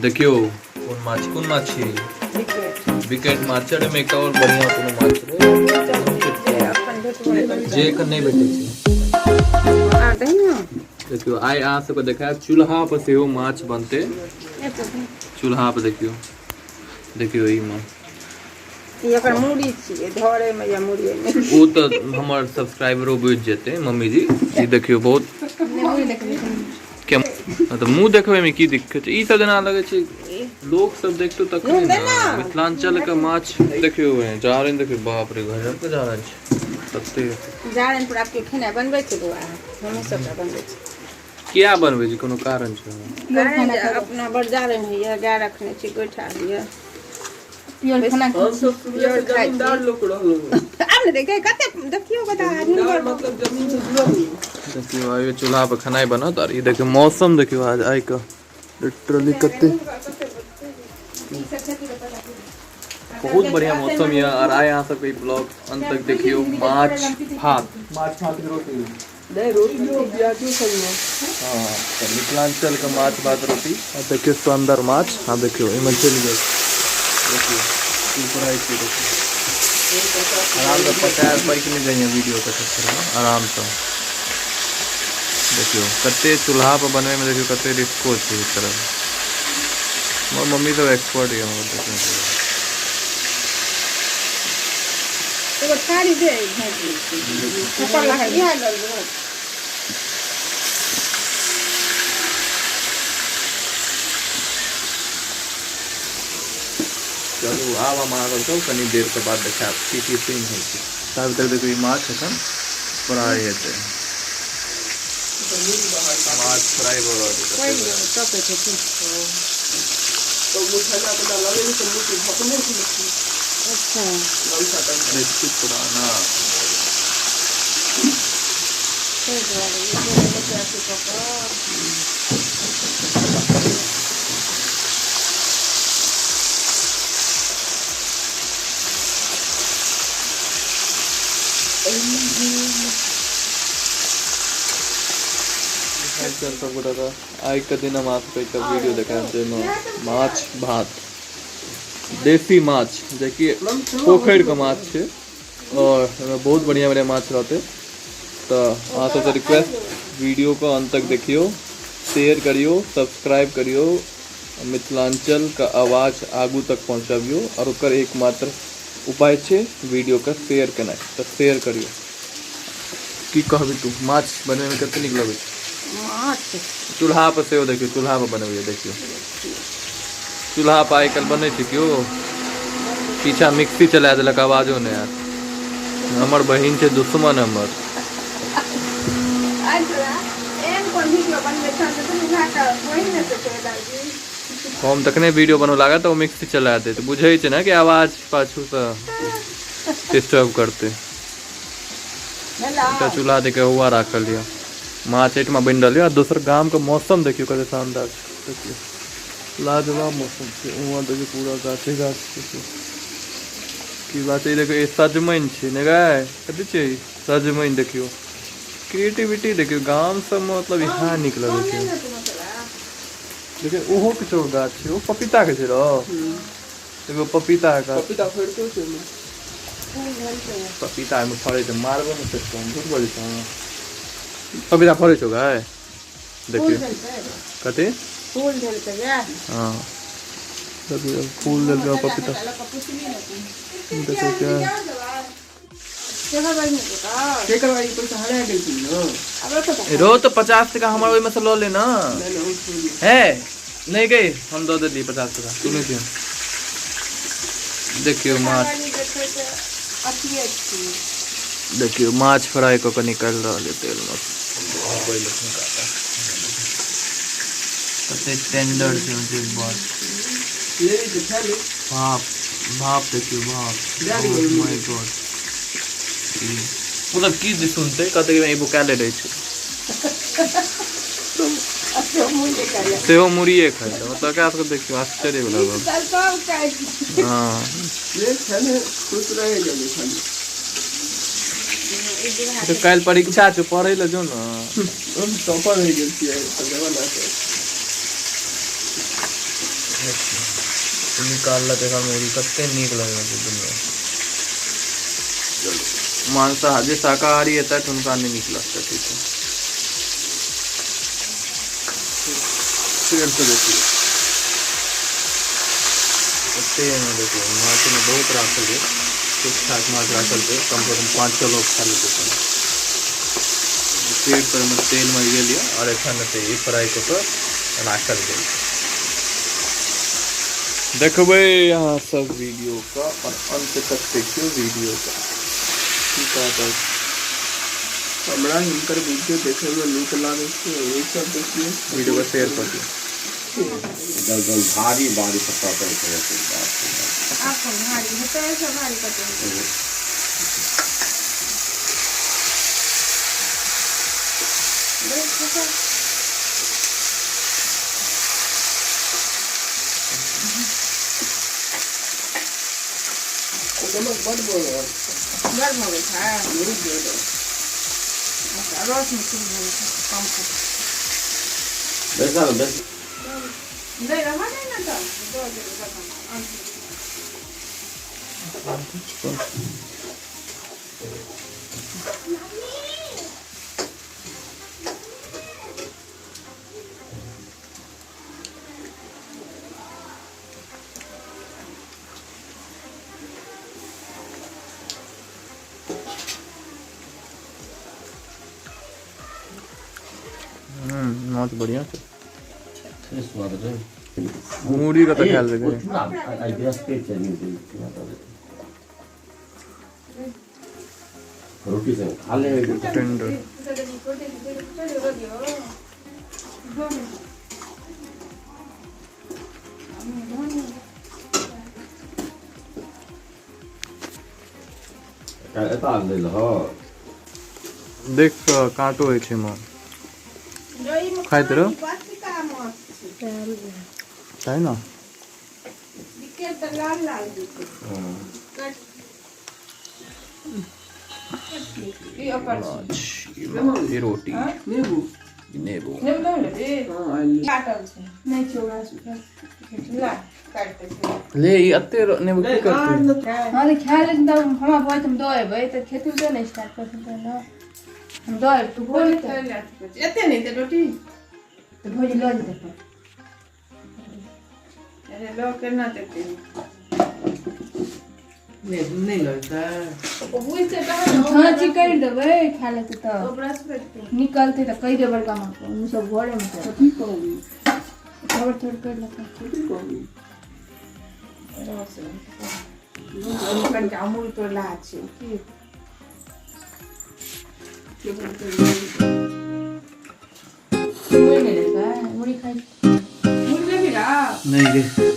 देखियो कोन माछ छी विकेट माछ रे में और बढ़िया कोनो माछ रे जे क नहीं भेटै छै देखियो आइ अहाँ सबके देखायब चूल्हा पर सेहो माछ बनते चूल्हा पर देखियो देखियो ई माछ एकर मुड़ी छियै धरे में या मुड़ी में ओ त हमर सब्सक्राइबरो बुझ जेते मम्मी जी ई देखियो बहुत तो मुँह देखबे में की दिक्कत छै ई सब जना लगे छै लोग सब देखतो तखने मिथिलांचल के माछ देखियो जारन देखियो बाप रे गजब के जारन छै सत्ते जारन पर आपके खाना बनबै छै बुआ हम सब बनबै छै किया बनबै छी कोनो कारण छै अपना बड़ जारन है गाय रखने छी गोइठा दिया प्योर खाना प्योर जमींदार लोग रहलो अब ने देखे कते देखियो बता मतलब जमीन से जुड़ल देखियो आइ चूल्हा पर खाना बनत और ई देखियो मौसम देखियो आज आइ का लिटरली कते बहुत बढ़िया मौसम है और आए यहाँ सब ब्लॉग अंत तक देखियो माछ भात की रोटी नहीं रोटी प्याजो सब हां तो मिथिलांचल का माछ भात रोटी और देखियो सुंदर माछ हां देखियो इमे चल गए देखियो ऊपर आई थी देखियो आराम से 50 रुपए की नहीं जाइए वीडियो का चक्कर में आराम से देखियो कते चूल्हा पर बनवे में देखियो कते रिस्को छै इस तरह मोर मम्मी तो एक्सपर्ट है हमर देखियो एगो थाली दे ऊपर लगा दिया चलो आब हम अहाँ सबके कनी देर के बाद देखाब की सीन होइ छै तब तक देखियो ई माछ एखन फ्राई हेतै माछ फ्राई भ रहल छै टपे छै तो मुठला बना लगे तो मुठ भपने छै अच्छा अरे चुप पुराना आई के दिन हम आपको एक वीडियो देखाएब जेमे माछ भात देसी माछ जेकि पोखर के माछ छै और बहुत बढ़िया बढ़िया माछ रहते तो अहाँ सबसे रिक्वेस्ट वीडियो को अंत तक देखियो शेयर करियो सब्सक्राइब करियो मिथिलांचल का आवाज आगू तक पहुँचाबियो और ओकर एकमात्र उपाय छै वीडियो का शेयर केनाइ तो शेयर करियो की कहबी तू माछ बनवे में कते नीक लगे छै चूल्हा पर से देखियो चूल्हा पर बनबिए देखियो चूल्हा पर आइ कल बने क्यों पीछा मिक्सी चला दिलक आवाजो नहीं आत हमर बहिन छै दुश्मन हमर हम तखने वीडियो बनव लागा तो मिक्सी चला दे तो बुझे छै ना कि आवाज पाछू से डिस्टर्ब करते चूल्हा देखे हुआ राखल लिया माछ एठमा बन रही है दोसर गाम के मौसम देखियो कते शानदार देखियो लाजवाब मौसम छै वहां देखियो पूरा गाछे गाछ छै की बात है देखियो ए सजमैन छै ने गाय कथि छै सजमैन देखियो क्रिएटिविटी देखियो गाम सब मतलब यहाँ निक लगे छै देखियो ओहो किछो गाछ छै ओ पपीता के छै रो देखियो पपीता का पपीता फड़तो छै पपीता में फड़े छै मारबो में से झूठ बोलै छै पपीता फड़े छौ गाय देखियो कते फूल देलकै हां देखियो फूल देलकै पपीता देखियो क्या रो तो 50 टका हमारे ओइ में से लो ले ना है नहीं गई हम दो दे दी 50 टका तू नहीं दियो देखियो माछ देखियो माछ फ्राई को निकल रहा है तेल में कते टेंडर से बहुत भाप भाप देखियो भाप माय गॉड मतलब की सुनते कते में एबो काले रहे छै सेहो मुड़िए खाइ छै मतलब क्या सबके देखियो आश्चर्य वाला बात हां ये खाने खुश रहे जल्दी खाली तो कल परीक्षा छै पढ़ै ल जो ना हम टॉपर हो गेल छियै तो देवा ना निकाल देखा मुड़ी कते नीक लगे दुनिया मांसाहारी जे शाकाहारी हेतै तऽ हुनका नहीं नीक लगतै ठीक है फिर से देखिए कते में देखिए माछ में बहुत राखल है ठीक ठाक माछ राखल है कम से कम 5-6 लोग खा लेते हैं पेट पर में तेल में ये लिया और एखन ते ई फ्राई को तो राखल गई देखबे यहाँ सब वीडियो का और अंत तक देखियो वीडियो का ठीक है हमरा हिनकर वीडियो देखे में नीक लागे छै ओहि सब देखिए वीडियो को शेयर कर दियो जल भारी बारिश पड़ता है आपको भारी होता है सब भारी करते हैं नमक बड़ बोल गर्म हो गया है नहीं दे दो रस में चीज कम कर वैसा बस नहीं रहा नहीं ना था दो दिन रखना माछ बढ़िया छै स्वाद है मुड़ी का तो ख्याल रखे आई गेस पे चली रोटी से खा ले टेंडर एता ले लो देख कांटो है छै मां खाइत रहो है ना ये रोटी नींबू नींबू ले ई अत्ते नींबू की करते हां ने खा ले तब हमरा बोल तुम दो एबै त खेती दे नहीं स्टार्ट कर सकते ना हम दो तू बोल एते नहीं ते रोटी तो भोज लो दे अरे लो करना देते नहीं लगता ओइ से हां चिकन देबै खा लेते तो ब्रश करते निकलते त कई दे बड़का मां को हम सब घरे में तो ठीक होगी थोड़ा थोड़ा कर लेते ठीक होगी लोकन के अमूल तो ला छै की मुड़ी नहीं लेता मुड़ी खाई मुड़ी नहीं ला नहीं रे